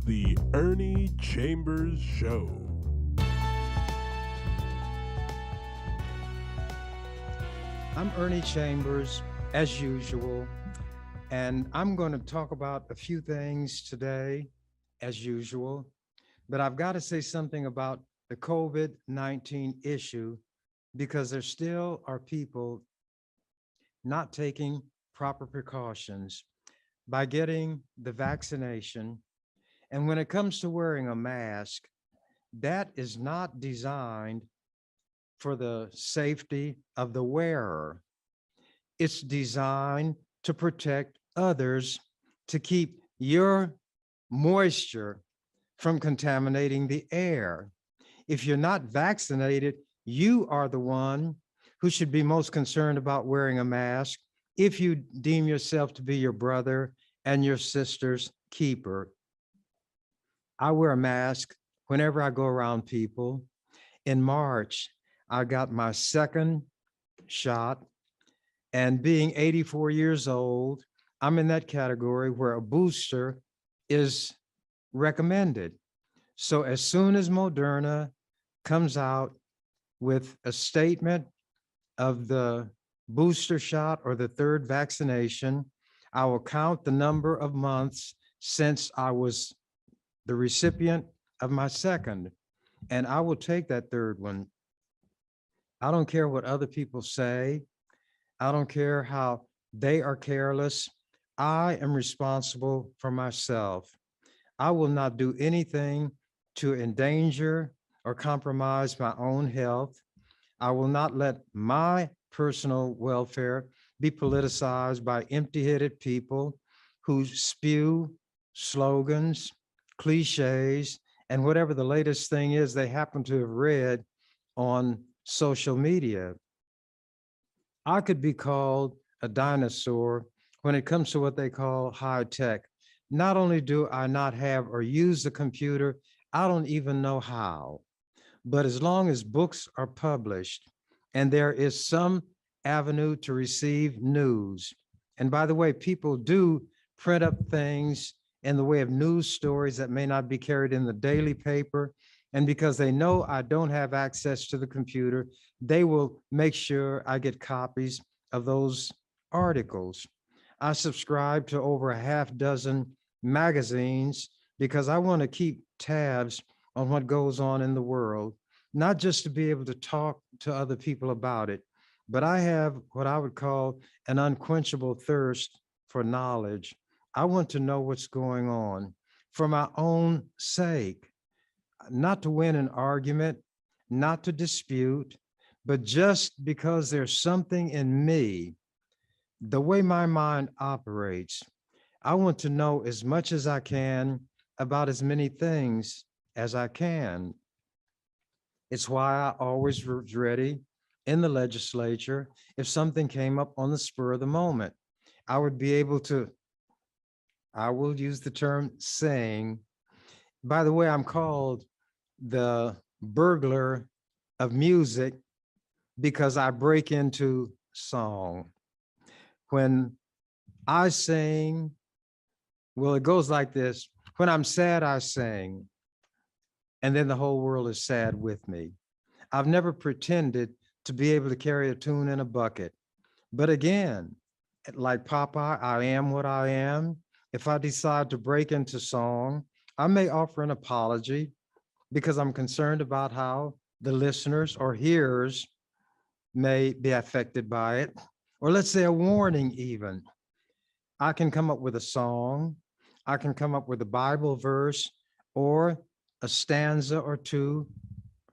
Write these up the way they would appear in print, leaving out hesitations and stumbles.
The Ernie Chambers Show. I'm Ernie Chambers, as usual, and I'm going to talk about a few things today, as usual, but I've got to say something about the COVID-19 issue because there still are people not taking proper precautions by getting the vaccination. And when it comes to wearing a mask, that is not designed for the safety of the wearer. It's designed to protect others, to keep your moisture from contaminating the air. If you're not vaccinated, you are the one who should be most concerned about wearing a mask if you deem yourself to be your brother and your sister's keeper. I wear a mask whenever I go around people. In March, I got my second shot, and being 84 years old, I'm in that category where a booster is recommended. So as soon as Moderna comes out with a statement of the booster shot or the third vaccination, I will count the number of months since I was the recipient of my second, and I will take that third one. I don't care what other people say. I don't care how they are careless. I am responsible for myself. I will not do anything to endanger or compromise my own health. I will not let my personal welfare be politicized by empty-headed people who spew slogans, cliches, and whatever the latest thing is they happen to have read on social media. I could be called a dinosaur when it comes to what they call high tech. Not only do I not have or use the computer, I don't even know how. But as long as books are published and there is some avenue to receive news, and by the way, people do print up things in the way of news stories that may not be carried in the daily paper. And because they know I don't have access to the computer, they will make sure I get copies of those articles. I subscribe to over a half dozen magazines because I want to keep tabs on what goes on in the world, not just to be able to talk to other people about it, but I have what I would call an unquenchable thirst for knowledge. I want to know what's going on for my own sake, not to win an argument, not to dispute, but just because there's something in me, the way my mind operates. I want to know as much as I can about as many things as I can. It's why I always was ready in the legislature. If something came up on the spur of the moment, I would be able to, I will use the term sing. By the way, I'm called the burglar of music because I break into song. When I sing, well, it goes like this. When I'm sad, I sing, and then the whole world is sad with me. I've never pretended to be able to carry a tune in a bucket. But again, like Popeye, I am what I am. If I decide to break into song, I may offer an apology because I'm concerned about how the listeners or hearers may be affected by it. Or let's say a warning even. I can come up with a song, I can come up with a Bible verse or a stanza or two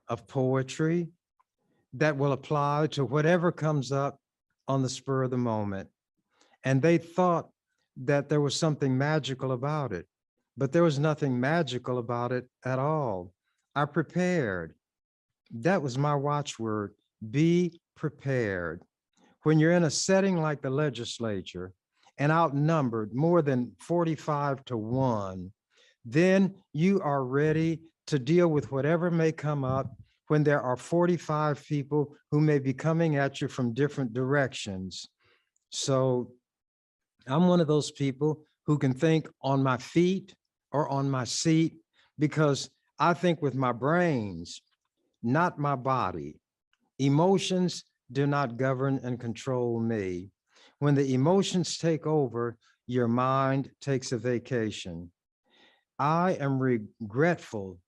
of poetry that will apply to whatever comes up on the spur of the moment. And they thought that there was something magical about it, but there was nothing magical about it at all. I prepared. That was my watchword. Be prepared. When you're in a setting like the legislature and outnumbered more than 45-1, then you are ready to deal with whatever may come up when there are 45 people who may be coming at you from different directions. So I'm one of those people who can think on my feet, or on my seat because I think with my brains, not my body. Emotions do not govern and control me. When the emotions take over, your mind takes a vacation. I am regretful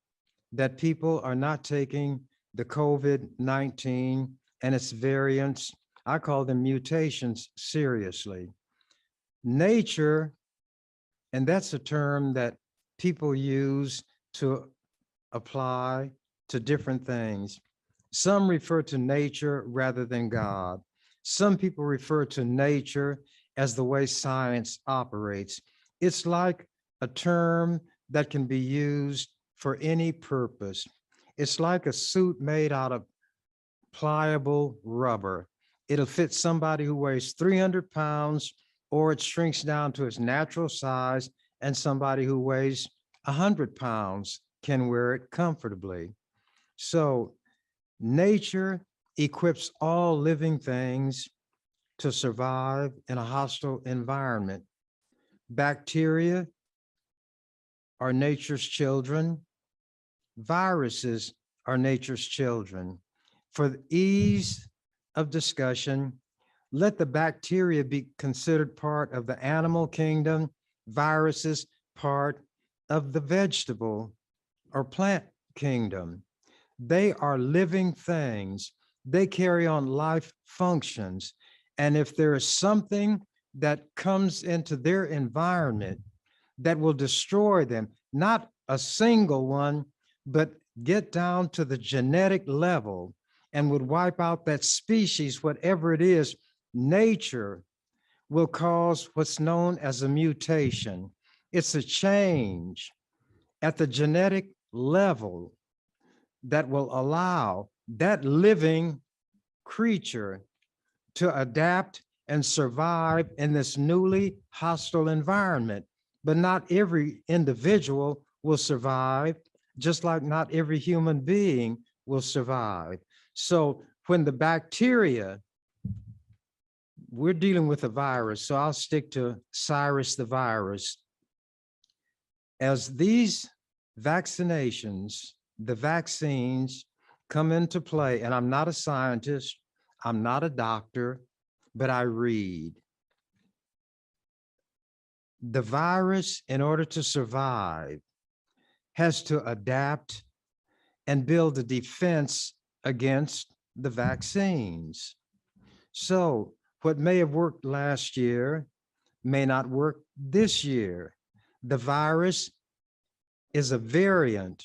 that people are not taking the COVID-19 and its variants, I call them mutations, seriously. Nature, and that's a term that people use to apply to different things. Some refer to nature rather than God. Some people refer to nature as the way science operates. It's like a term that can be used for any purpose. It's like a suit made out of pliable rubber. It'll fit somebody who weighs 300 pounds, or it shrinks down to its natural size, and somebody who weighs 100 pounds can wear it comfortably. So nature equips all living things to survive in a hostile environment. Bacteria are nature's children. Viruses are nature's children. For the ease of discussion, let the bacteria be considered part of the animal kingdom, viruses part of the vegetable or plant kingdom. They are living things. They carry on life functions. And if there is something that comes into their environment that will destroy them, not a single one, but get down to the genetic level and would wipe out that species, whatever it is, nature will cause what's known as a mutation. It's a change at the genetic level that will allow that living creature to adapt and survive in this newly hostile environment. But not every individual will survive, just like not every human being will survive. So when the bacteria, we're dealing with a virus, so I'll stick to Cyrus the virus. As these vaccinations, the vaccines come into play, and I'm not a scientist, I'm not a doctor, but I read. The virus, in order to survive, has to adapt and build a defense against the vaccines. So what may have worked last year may not work this year. The virus is a variant,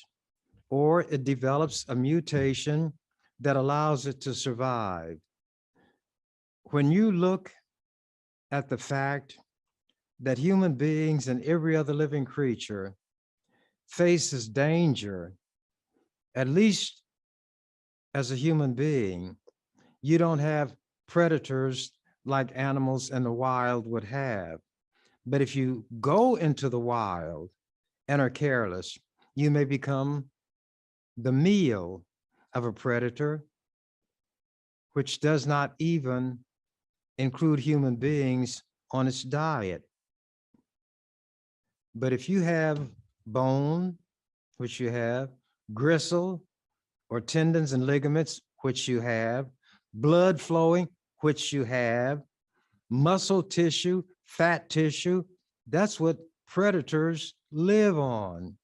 or it develops a mutation that allows it to survive. When you look at the fact that human beings and every other living creature faces danger, at least as a human being, you don't have predators like animals in the wild would have. But if you go into the wild and are careless, you may become the meal of a predator, which does not even include human beings on its diet. But if you have bone, which you have, gristle or tendons and ligaments, which you have, blood flowing, which you have, muscle tissue, fat tissue, that's what predators live on.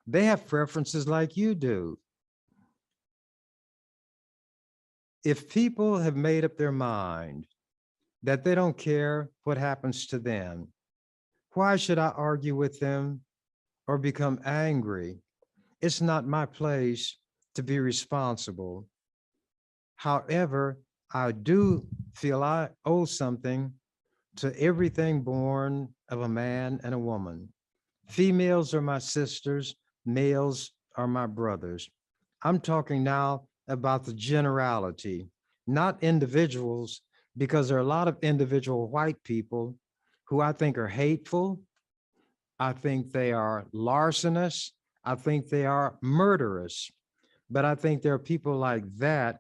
They have preferences like you do. If people have made up their mind that they don't care what happens to them, why should I argue with them or become angry? It's not my place to be responsible. However, I do feel I owe something to everything born of a man and a woman. Females are my sisters, males are my brothers. I'm talking now about the generality, not individuals, because there are a lot of individual white people who I think are hateful. I think they are larcenous. I think they are murderous. But I think there are people like that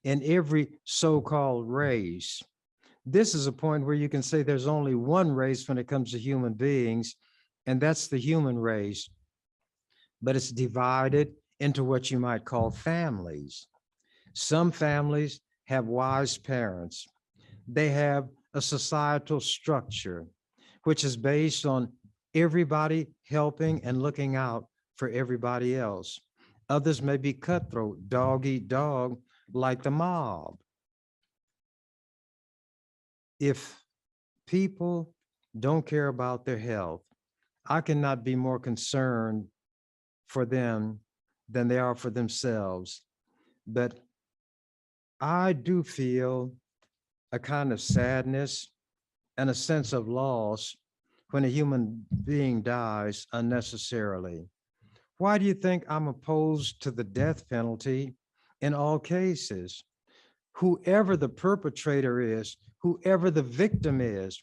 in every so-called race. This is a point where you can say there's only one race when it comes to human beings, and that's the human race, but it's divided into what you might call families. Some families have wise parents. They have a societal structure, which is based on everybody helping and looking out for everybody else. Others may be cutthroat, dog eat dog, like the mob. If people don't care about their health, I cannot be more concerned for them than they are for themselves. But I do feel a kind of sadness and a sense of loss when a human being dies unnecessarily. Why do you think I'm opposed to the death penalty in all cases? Whoever the perpetrator is, whoever the victim is,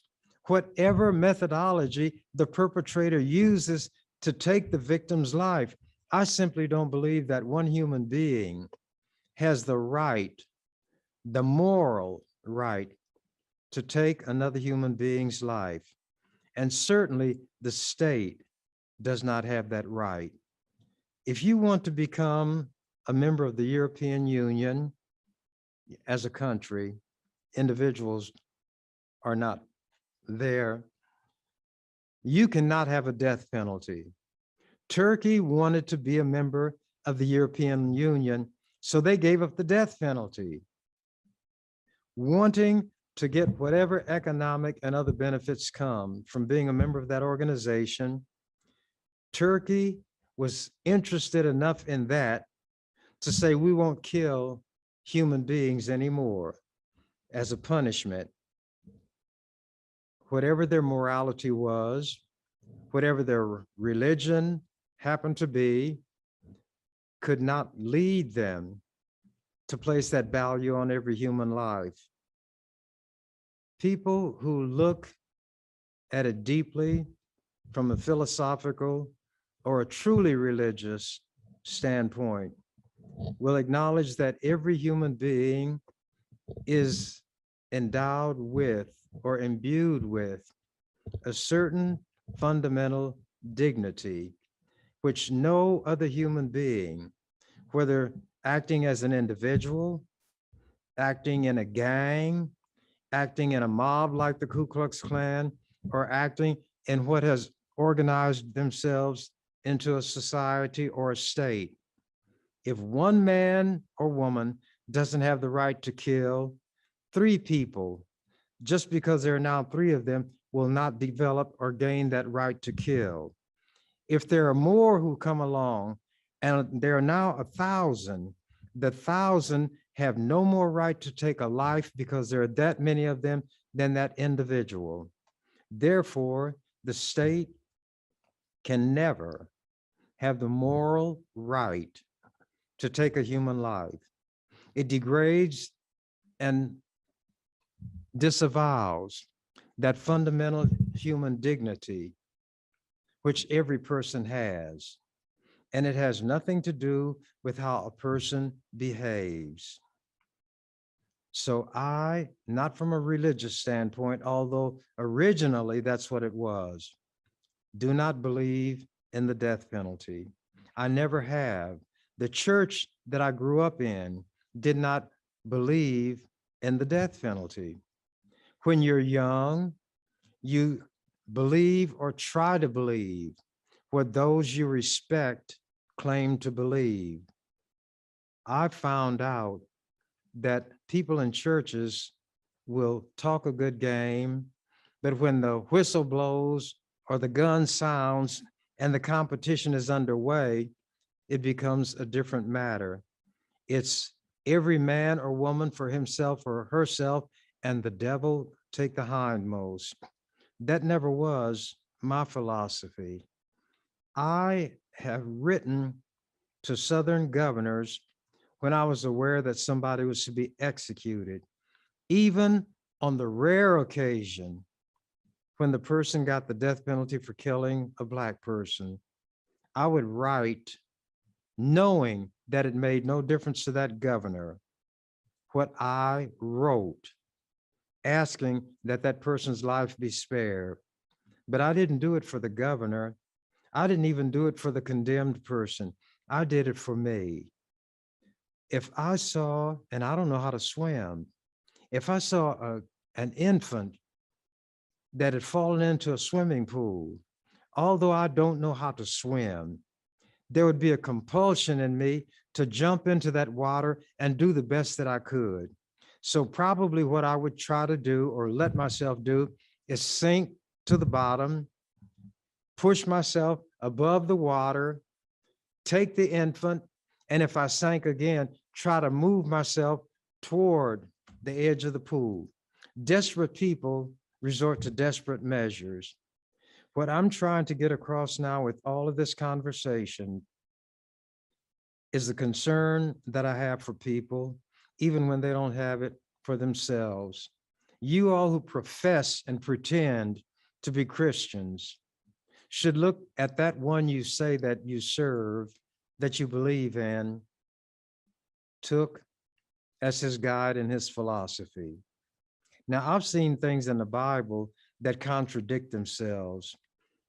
whatever methodology the perpetrator uses to take the victim's life, I simply don't believe that one human being has the right, the moral right, to take another human being's life. And certainly the state does not have that right. If you want to become a member of the European Union as a country, individuals are not there. You cannot have a death penalty. Turkey wanted to be a member of the European Union, so they gave up the death penalty, wanting to get whatever economic and other benefits come from being a member of that organization. Turkey was interested enough in that to say, we won't kill human beings anymore as a punishment. Whatever their morality was, whatever their religion happened to be, could not lead them to place that value on every human life. People who look at it deeply from a philosophical or a truly religious standpoint will acknowledge that every human being is endowed with or imbued with a certain fundamental dignity, which no other human being, whether acting as an individual, acting in a gang, acting in a mob like the Ku Klux Klan, or acting in what has organized themselves into a society or a state. If one man or woman doesn't have the right to kill, three people, just because there are now three of them, will not develop or gain that right to kill. If there are more who come along, and there are now 1,000, the 1,000 have no more right to take a life because there are that many of them than that individual. Therefore, the state can never have the moral right to take a human life. It degrades and disavows that fundamental human dignity which every person has. And it has nothing to do with how a person behaves. So I, not from a religious standpoint, although originally that's what it was, do not believe in the death penalty. I never have. The church that I grew up in did not believe in the death penalty. When you're young, you believe or try to believe what those you respect claim to believe. I found out that people in churches will talk a good game, but when the whistle blows or the gun sounds and the competition is underway, it becomes a different matter. It's every man or woman for himself or herself, and the devil take the hindmost. That never was my philosophy. I have written to Southern governors when I was aware that somebody was to be executed, even on the rare occasion when the person got the death penalty for killing a Black person. I would write knowing that it made no difference to that governor what I wrote, asking that that person's life be spared. But I didn't do it for the governor. I didn't even do it for the condemned person. I did it for me. If I saw, and I don't know how to swim, if I saw an infant that had fallen into a swimming pool, although I don't know how to swim, there would be a compulsion in me to jump into that water and do the best that I could. So probably what I would try to do or let myself do is sink to the bottom, push myself above the water, take the infant, and if I sank again, try to move myself toward the edge of the pool. Desperate people resort to desperate measures. What I'm trying to get across now with all of this conversation is the concern that I have for people, even when they don't have it for themselves. You all who profess and pretend to be Christians should look at that one you say that you serve, that you believe in, took as his guide and his philosophy. Now, I've seen things in the Bible that contradict themselves.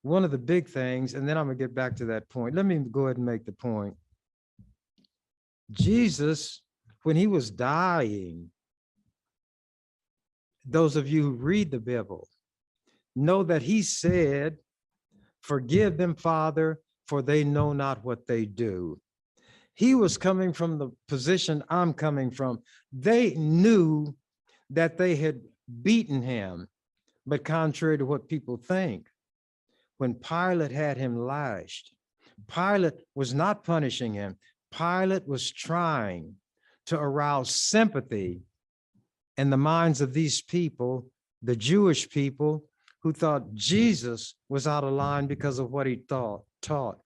One of the big things, and then I'm gonna get back to that point. Let me go ahead and make the point. Jesus, when he was dying, those of you who read the Bible know that he said, "Forgive them, Father, for they know not what they do." He was coming from the position I'm coming from. They knew that they had beaten him, but contrary to what people think, when Pilate had him lashed, Pilate was not punishing him. Pilate was trying to arouse sympathy in the minds of these people, the Jewish people, who thought Jesus was out of line because of what he taught.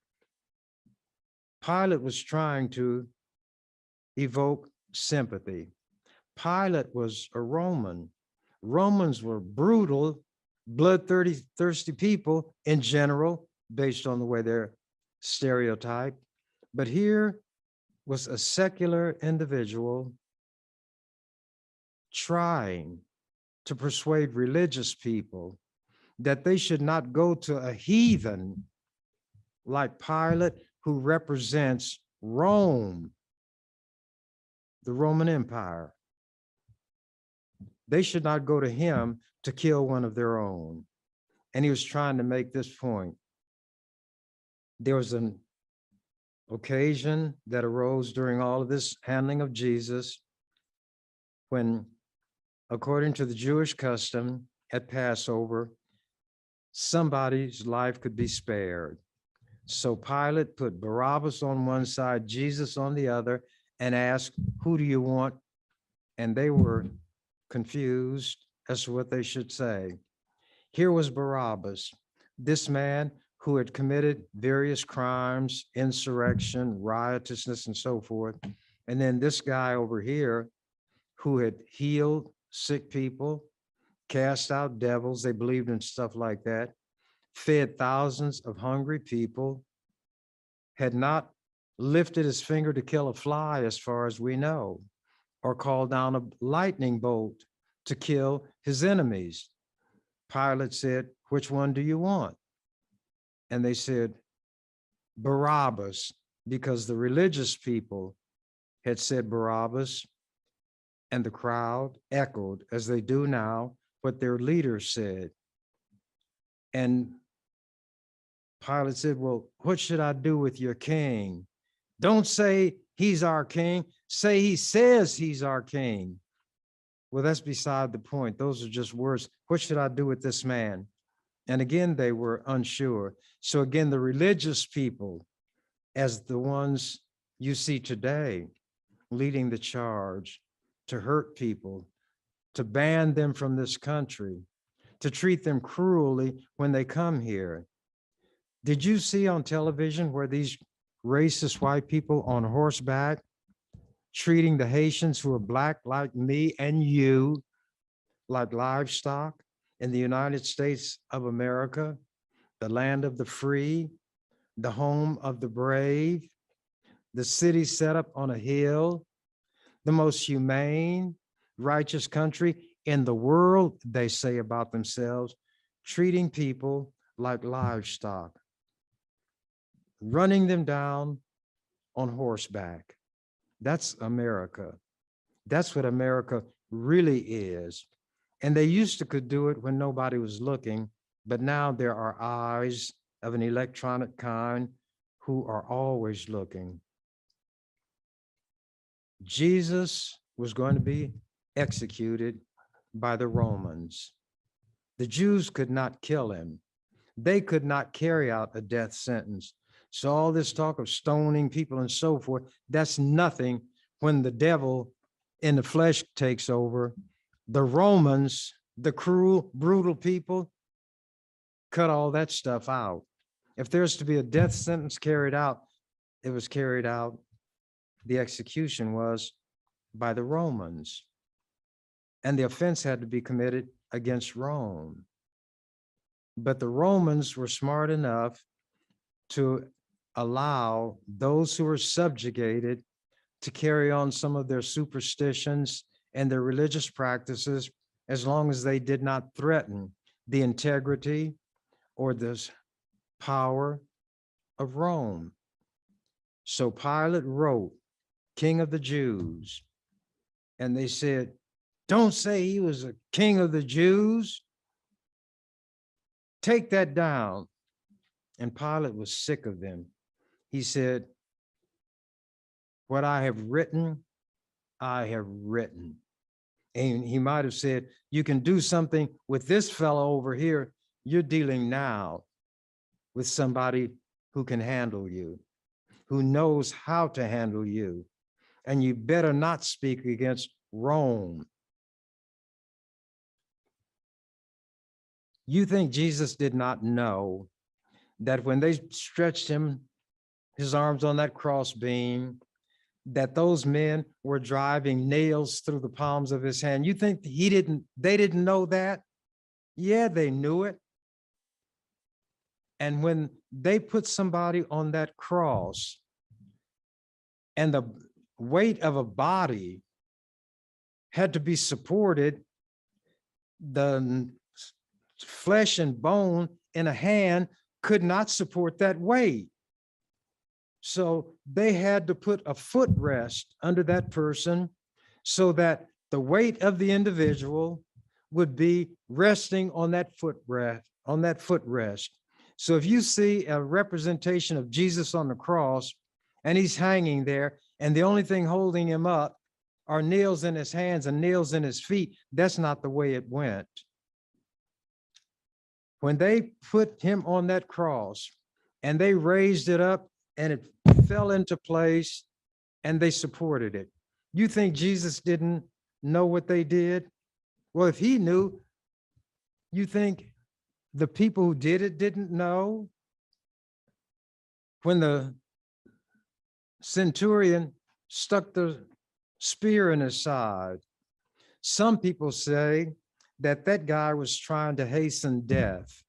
Pilate was trying to evoke sympathy. Pilate was a Roman. Romans were brutal, bloodthirsty people in general, based on the way they're stereotyped. But here was a secular individual trying to persuade religious people that they should not go to a heathen like Pilate, who represents Rome, the Roman Empire. They should not go to him to kill one of their own. And he was trying to make this point. There was an occasion that arose during all of this handling of Jesus when, according to the Jewish custom at Passover, somebody's life could be spared. So Pilate put Barabbas on one side, Jesus on the other, and asked, "Who do you want?" And they were confused as to what they should say. Here was Barabbas, this man who had committed various crimes, insurrection, riotousness, and so forth. And then this guy over here who had healed sick people, cast out devils, they believed in stuff like that, fed thousands of hungry people, had not lifted his finger to kill a fly as far as we know, or called down a lightning bolt to kill his enemies. Pilate said, "Which one do you want?" And they said, "Barabbas," because the religious people had said Barabbas, and the crowd echoed, as they do now, what their leader said. And Pilate said, "Well, what should I do with your king?" "Don't say he's our king, say he says he's our king." Well, that's beside the point. Those are just words. What should I do with this man? And again, they were unsure. So again, the religious people, as the ones you see today, leading the charge to hurt people, to ban them from this country, to treat them cruelly when they come here. Did you see on television where these racist white people on horseback treating the Haitians who are black like me and you like livestock in the United States of America, the land of the free, the home of the brave, the city set up on a hill, the most humane, righteous country in the world, they say about themselves, treating people like livestock, running them down on horseback. That's America. That's what America really is. And they used to could do it when nobody was looking, but now there are eyes of an electronic kind who are always looking. Jesus was going to be executed by the Romans. The Jews could not kill him. They could not carry out a death sentence. So all this talk of stoning people and so forth, that's nothing when the devil in the flesh takes over. The Romans, the cruel, brutal people, cut all that stuff out. If there's to be a death sentence carried out, it was carried out. The execution was by the Romans. And the offense had to be committed against Rome. But the Romans were smart enough to allow those who were subjugated to carry on some of their superstitions and their religious practices as long as they did not threaten the integrity or the power of Rome. So Pilate wrote, King of the Jews, and they said, don't say he was a king of the Jews. Take that down. And Pilate was sick of them. He said, what I have written, I have written. And he might have said, you can do something with this fellow over here. You're dealing now with somebody who can handle you, who knows how to handle you. And you better not speak against Rome. You think Jesus did not know that when they stretched him, his arms on that crossbeam, that those men were driving nails through the palms of his hand? You think they didn't know that? Yeah, they knew it. And when they put somebody on that cross and the weight of a body had to be supported, the flesh and bone in a hand could not support that weight. So they had to put a footrest under that person so that the weight of the individual would be resting on that footrest. So if you see a representation of Jesus on the cross and he's hanging there and the only thing holding him up are nails in his hands and nails in his feet, that's not the way it went. When they put him on that cross and they raised it up and it fell into place and they supported it, you think Jesus didn't know what they did? Well, if he knew, you think the people who did it didn't know? When the centurion stuck the spear in his side, some people say that guy was trying to hasten death.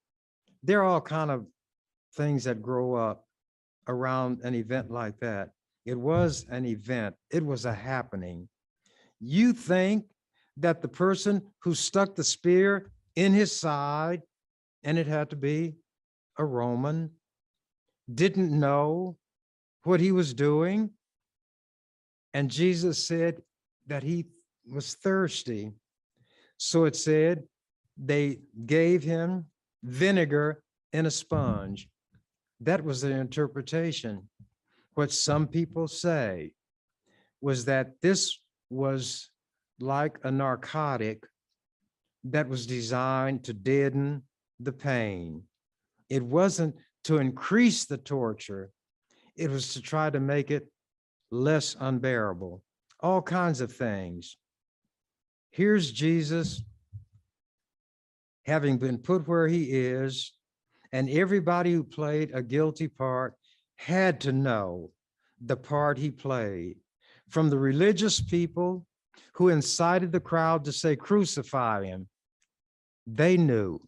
There are all kinds of things that grow up around an event like that. It was an event. It was a happening. You think that the person who stuck the spear in his side, and it had to be a Roman, didn't know what he was doing? And Jesus said that he was thirsty. So it said they gave him vinegar in a sponge. That was the interpretation. What some people say was that this was like a narcotic that was designed to deaden the pain. It wasn't to increase the torture. It was to try to make it less unbearable. All kinds of things. Here's Jesus having been put where he is, and everybody who played a guilty part had to know the part he played. From the religious people who incited the crowd to say, crucify him, they knew.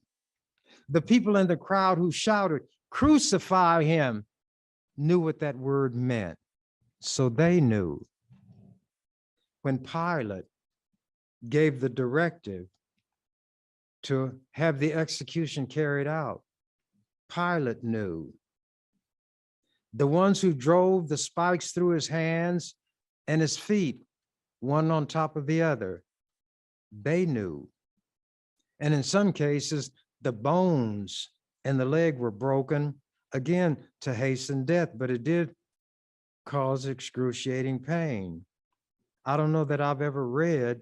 The people in the crowd who shouted, crucify him, knew what that word meant. So they knew. When Pilate gave the directive to have the execution carried out, Pilate knew. The ones who drove the spikes through his hands and his feet, one on top of the other, they knew. And in some cases, the bones and the leg were broken, again, to hasten death, but it did cause excruciating pain. I don't know that I've ever read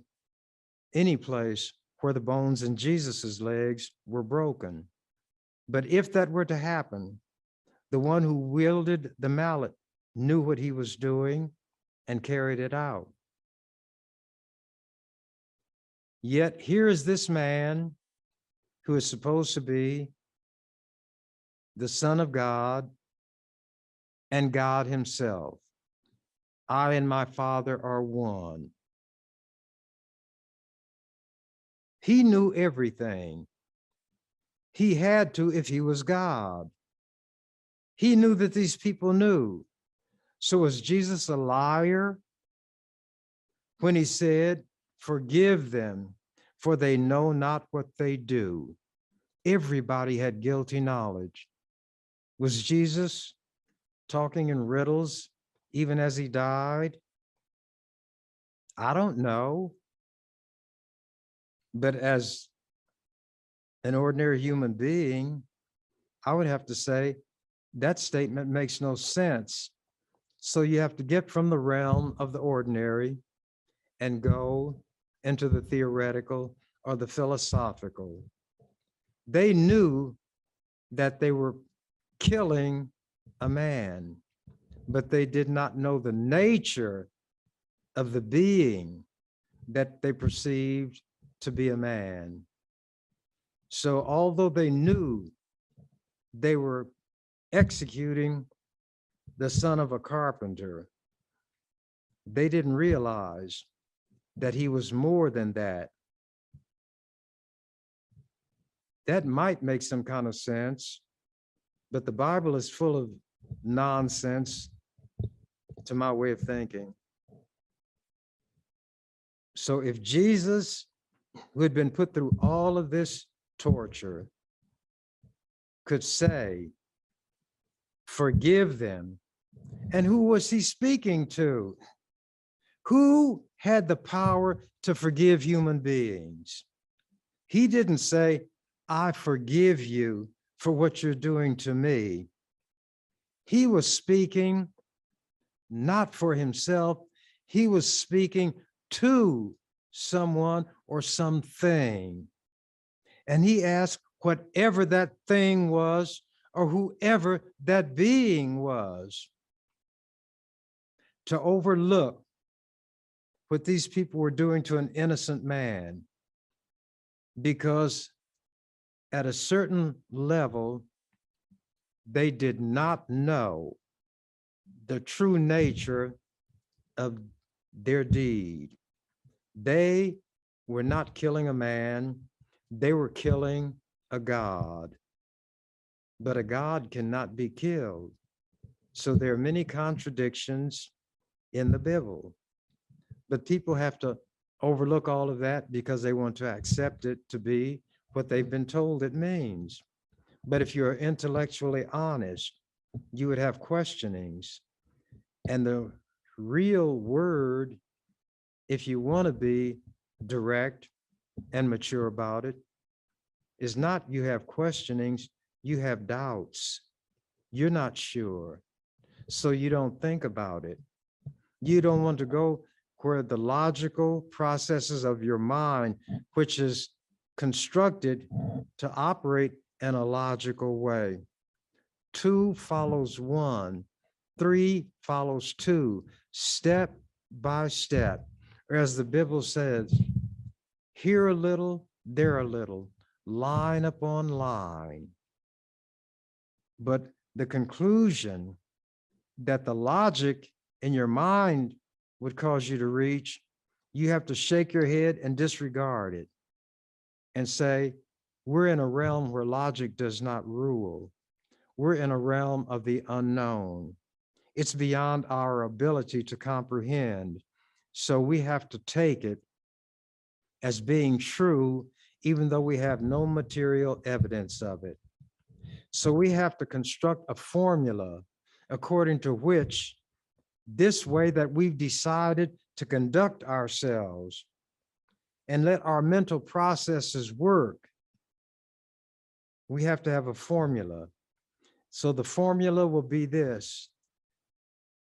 any place where the bones in Jesus's legs were broken. But if that were to happen, the one who wielded the mallet knew what he was doing and carried it out. Yet here is this man who is supposed to be the Son of God and God himself. I and my Father are one. He knew everything. He had to if he was God. He knew that these people knew. So was Jesus a liar when he said, "Forgive them, for they know not what they do"? Everybody had guilty knowledge. Was Jesus talking in riddles even as he died? I don't know. But as an ordinary human being, I would have to say that statement makes no sense. So you have to get from the realm of the ordinary and go into the theoretical or the philosophical. They knew that they were killing a man, but they did not know the nature of the being that they perceived to be a man. So although they knew they were executing the son of a carpenter, they didn't realize that he was more than that. That might make some kind of sense, but the Bible is full of nonsense to my way of thinking. So if Jesus, who had been put through all of this torture, could say, "Forgive them," and who was he speaking to? Who had the power to forgive human beings? He didn't say, "I forgive you for what you're doing to me." He was speaking not for himself. He was speaking to someone or something. And he asked whatever that thing was or whoever that being was to overlook what these people were doing to an innocent man, because at a certain level, they did not know the true nature of their deed. They were not killing a man, they were killing a God. But a God cannot be killed. So there are many contradictions in the Bible. But people have to overlook all of that because they want to accept it to be what they've been told it means. But if you're intellectually honest, you would have questionings. And the real word, if you want to be direct and mature about it, is not you have questionings, you have doubts. You're not sure. So you don't think about it. You don't want to go where the logical processes of your mind, which is constructed to operate in a logical way. 2 follows 1, 3 follows 2, step by step. Or as the Bible says, here a little, there a little, line upon line. But the conclusion that the logic in your mind would cause you to reach, you have to shake your head and disregard it and say, we're in a realm where logic does not rule. We're in a realm of the unknown. It's beyond our ability to comprehend. So we have to take it as being true, even though we have no material evidence of it. So we have to construct a formula according to which this way that we've decided to conduct ourselves and let our mental processes work, we have to have a formula. So the formula will be this.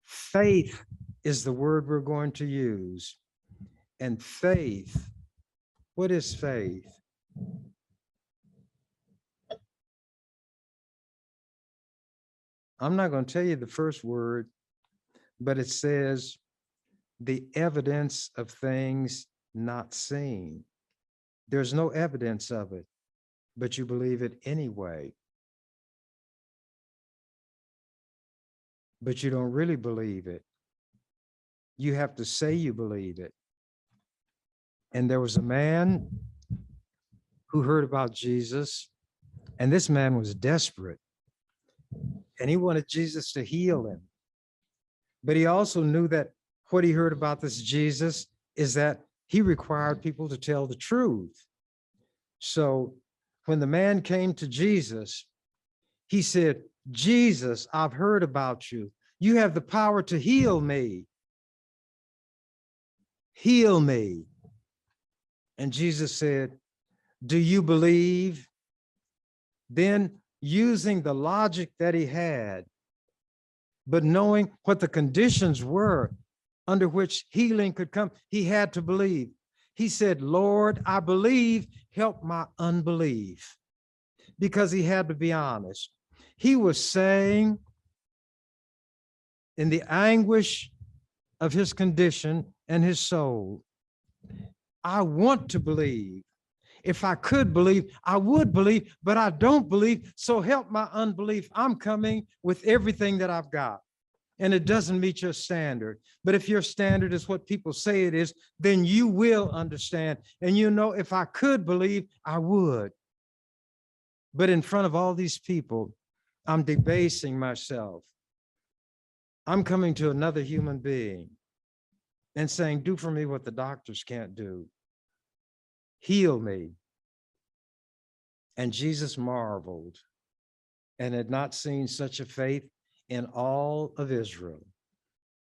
Faith is the word we're going to use. And faith, what is faith? I'm not going to tell you the first word, but it says the evidence of things not seen. There's no evidence of it, but you believe it anyway. But you don't really believe it. You have to say you believe it. And there was a man who heard about Jesus, and this man was desperate. And he wanted Jesus to heal him. But he also knew that what he heard about this Jesus is that he required people to tell the truth. So when the man came to Jesus, he said, Jesus, I've heard about you. You have the power to heal me. Heal me. And Jesus said, do you believe? Then, using the logic that he had, but knowing what the conditions were under which healing could come, he had to believe. He said, Lord, I believe, help my unbelief. Because he had to be honest. He was saying, in the anguish of his condition and his soul, I want to believe. If I could believe, I would believe, but I don't believe. So help my unbelief. I'm coming with everything that I've got. And it doesn't meet your standard. But if your standard is what people say it is, then you will understand. And you know, if I could believe, I would. But in front of all these people, I'm debasing myself. I'm coming to another human being and saying, do for me what the doctors can't do. Heal me. And Jesus marveled and had not seen such a faith in all of Israel.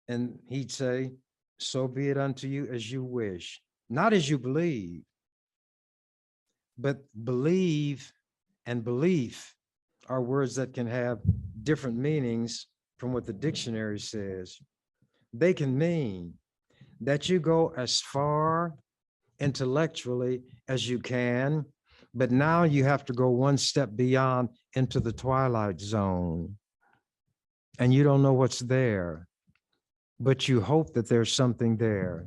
And he'd say, so be it unto you as you wish, not as you believe, but believe and belief are words that can have different meanings from what the dictionary says. They can mean that you go as far intellectually as you can, but now you have to go one step beyond into the twilight zone. And you don't know what's there, but you hope that there's something there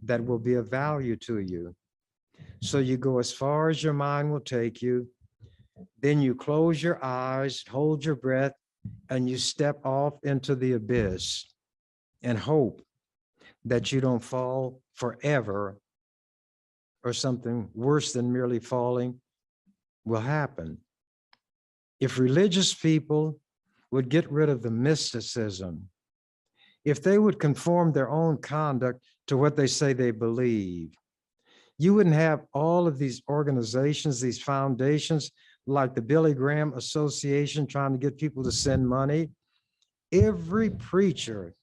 that will be of value to you. So you go as far as your mind will take you. Then you close your eyes, hold your breath, and you step off into the abyss and hope that you don't fall forever, or something worse than merely falling will happen. If religious people would get rid of the mysticism, if they would conform their own conduct to what they say they believe, you wouldn't have all of these organizations, these foundations, like the Billy Graham Association trying to get people to send money. Every preacher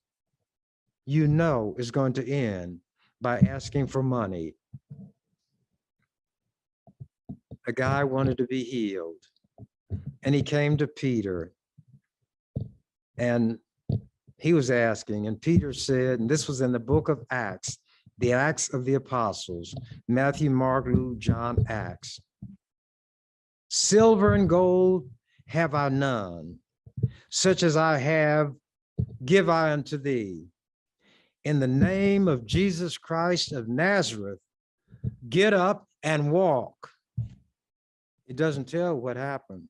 you know is going to end by asking for money. A guy wanted to be healed, and he came to Peter, and he was asking, and Peter said, and this was in the book of Acts, the Acts of the Apostles, Matthew, Mark, Luke, John, Acts. Silver and gold have I none, such as I have, give I unto thee. In the name of Jesus Christ of Nazareth, get up and walk. It doesn't tell what happened,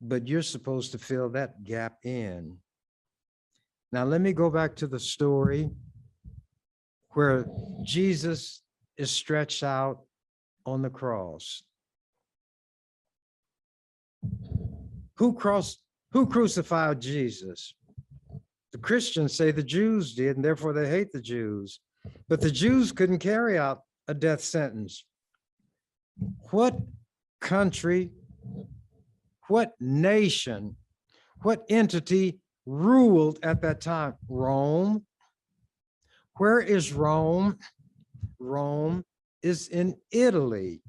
but you're supposed to fill that gap in. Now, let me go back to the story where Jesus is stretched out on the cross. Who crucified Jesus? The Christians say the Jews did, and therefore they hate the Jews. But the Jews couldn't carry out a death sentence. What country What nation, what entity ruled at that time? Rome. Where is Rome? Rome is in Italy.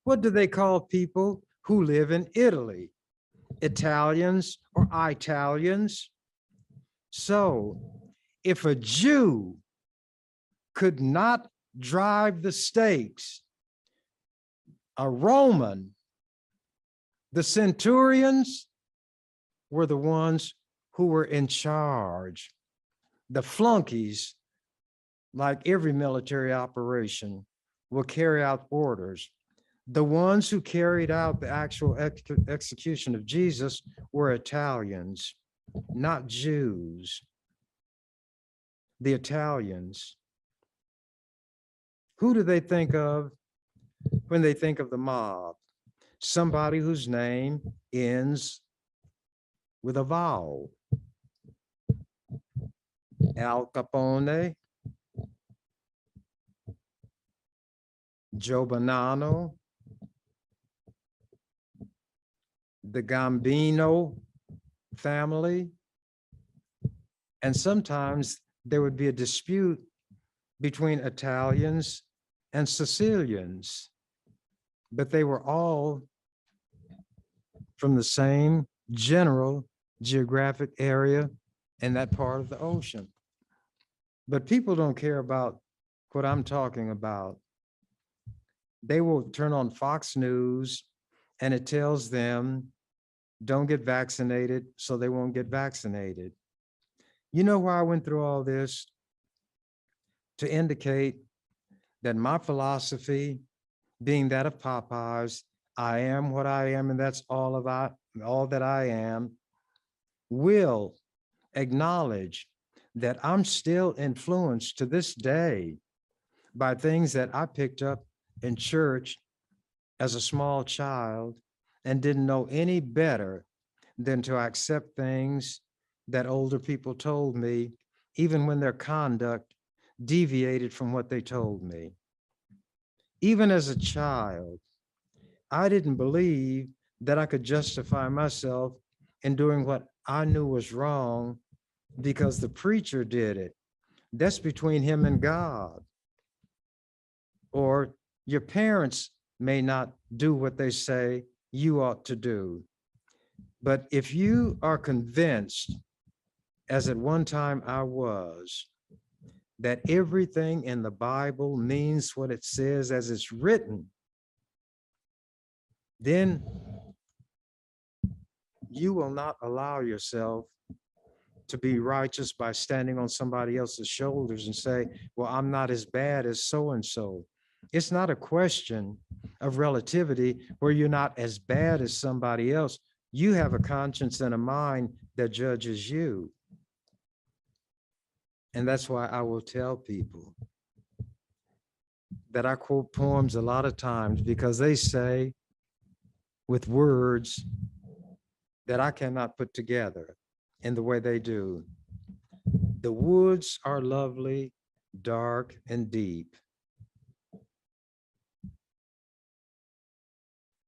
What do they call people who live in Italy? Italians or Italians? So if a Jew could not drive the stakes, a Roman, the centurions were the ones who were in charge. The flunkies, like every military operation, will carry out orders. The ones who carried out the actual execution of Jesus were Italians, not Jews. The Italians. Who do they think of when they think of the mob? Somebody whose name ends with a vowel. Al Capone, Joe Bonanno, the Gambino family. And sometimes there would be a dispute between Italians and Sicilians, but they were all from the same general geographic area in that part of the ocean. But people don't care about what I'm talking about. They will turn on Fox News and it tells them, don't get vaccinated, so they won't get vaccinated. You know why I went through all this? To indicate that my philosophy, being that of Popeyes, I am what I am, and that's all that I am, will acknowledge that I'm still influenced to this day by things that I picked up in church as a small child and didn't know any better than to accept things that older people told me, even when their conduct deviated from what they told me. Even as a child, I didn't believe that I could justify myself in doing what I knew was wrong because the preacher did it. That's between him and God. Or your parents may not do what they say you ought to do. But if you are convinced, as at one time I was, that everything in the Bible means what it says as it's written, then you will not allow yourself to be righteous by standing on somebody else's shoulders and say, well, I'm not as bad as so-and-so. It's not a question of relativity where you're not as bad as somebody else. You have a conscience and a mind that judges you. And that's why I will tell people that I quote poems a lot of times, because they say with words that I cannot put together in the way they do. The woods are lovely, dark, and deep,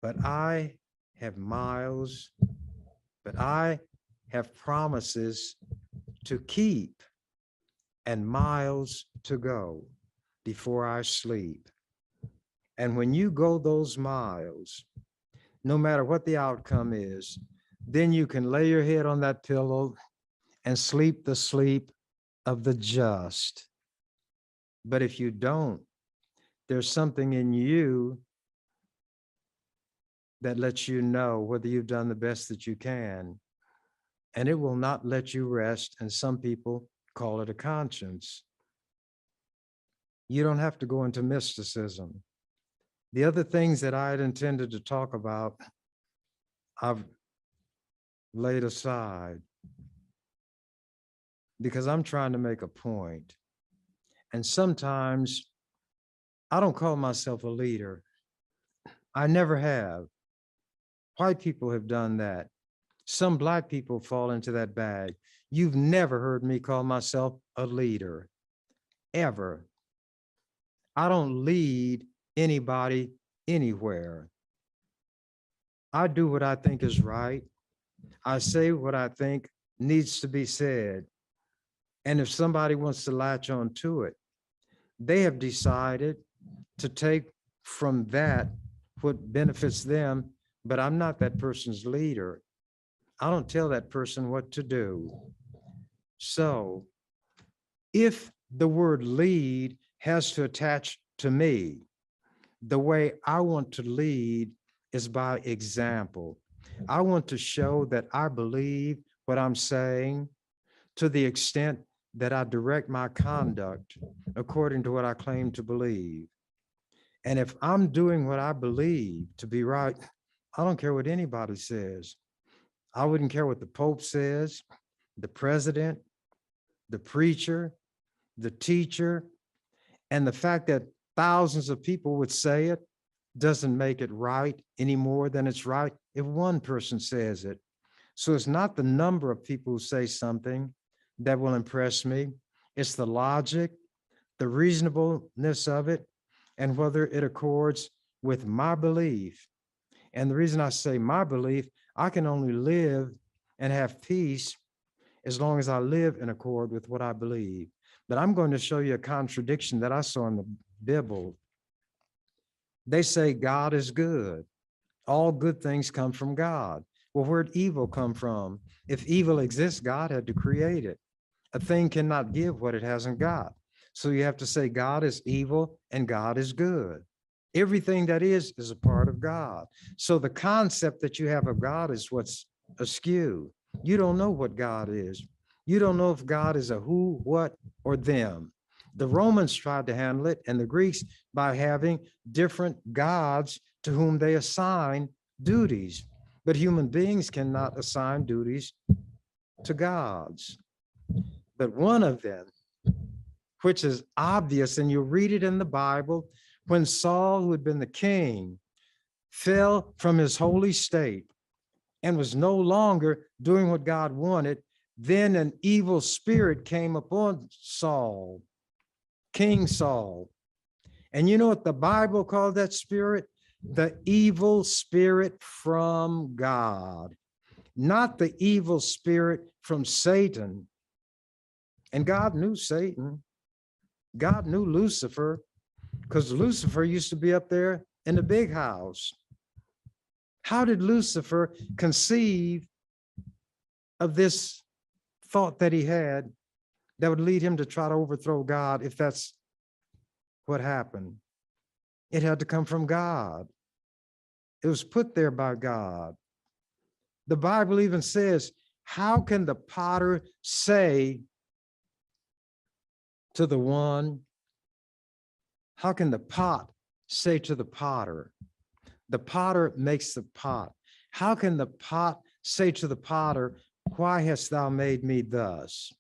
but I have miles, but I have promises to keep and miles to go before I sleep. And when you go those miles, no matter what the outcome is, then you can lay your head on that pillow and sleep the sleep of the just. But if you don't, there's something in you that lets you know whether you've done the best that you can. And it will not let you rest. And some people call it a conscience. You don't have to go into mysticism. The other things that I had intended to talk about, I've laid aside because I'm trying to make a point. And sometimes I don't call myself a leader. I never have. White people have done that. Some Black people fall into that bag. You've never heard me call myself a leader, ever. I don't lead anybody anywhere. I do what I think is right. I say what I think needs to be said. And if somebody wants to latch on to it, they have decided to take from that what benefits them, but I'm not that person's leader. I don't tell that person what to do. So if the word lead has to attach to me, the way I want to lead is by example. I want to show that I believe what I'm saying to the extent that I direct my conduct according to what I claim to believe. And if I'm doing what I believe to be right, I don't care what anybody says. I wouldn't care what the Pope says, the president, the preacher, the teacher, and the fact that thousands of people would say it doesn't make it right any more than it's right if one person says it. So it's not the number of people who say something that will impress me. It's the logic, the reasonableness of it, and whether it accords with my belief. And the reason I say my belief, I can only live and have peace as long as I live in accord with what I believe. But I'm going to show you a contradiction that I saw in the Bible. They say God is good. All good things come from God. Well, where'd evil come from? If evil exists, God had to create it. A thing cannot give what it hasn't got. So you have to say God is evil and God is good. Everything that is a part of God. So the concept that you have of God is what's askew. You don't know what God is. You don't know if God is a who, what, or them. The Romans tried to handle it, and the Greeks by having different gods to whom they assign duties. But human beings cannot assign duties to gods. But one of them, which is obvious, and you read it in the Bible, when Saul, who had been the king, fell from his holy state and was no longer doing what God wanted, then an evil spirit came upon Saul, King Saul. And you know what the Bible called that spirit? The evil spirit from God, not the evil spirit from Satan. And God knew Satan. God knew Lucifer, because Lucifer used to be up there in the big house. How did Lucifer conceive of this thought that he had that would lead him to try to overthrow God if that's what happened? It had to come from God. It was put there by God. The Bible even says, how can the potter say to the one, how can the pot say to the potter? The potter makes the pot. How can the pot say to the potter, why hast thou made me thus?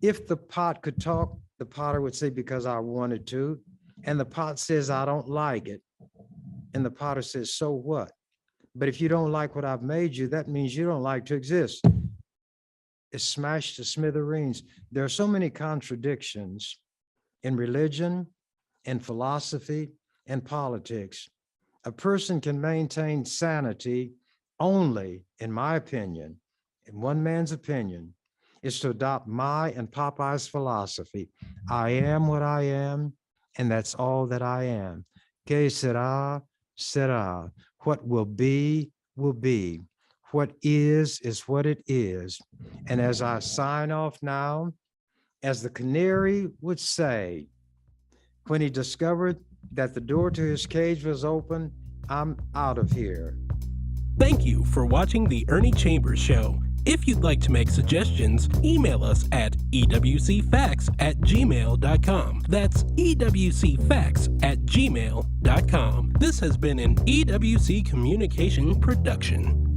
If the pot could talk, the potter would say, because I wanted to. And the pot says, I don't like it. And the potter says, so what? But if you don't like what I've made you, that means you don't like to exist. It's smashed to smithereens. There are so many contradictions in religion, in philosophy, and politics. A person can maintain sanity only, in my opinion, in one man's opinion, is to adopt my and Popeye's philosophy. I am what I am, and that's all that I am. Que sera, sera. What will be, will be. What is what it is. And as I sign off now, as the canary would say, when he discovered that the door to his cage was open, I'm out of here. Thank you for watching The Ernie Chambers Show. If you'd like to make suggestions, email us at ewcfacts@gmail.com. That's ewcfacts@gmail.com. This has been an EWC Communication production.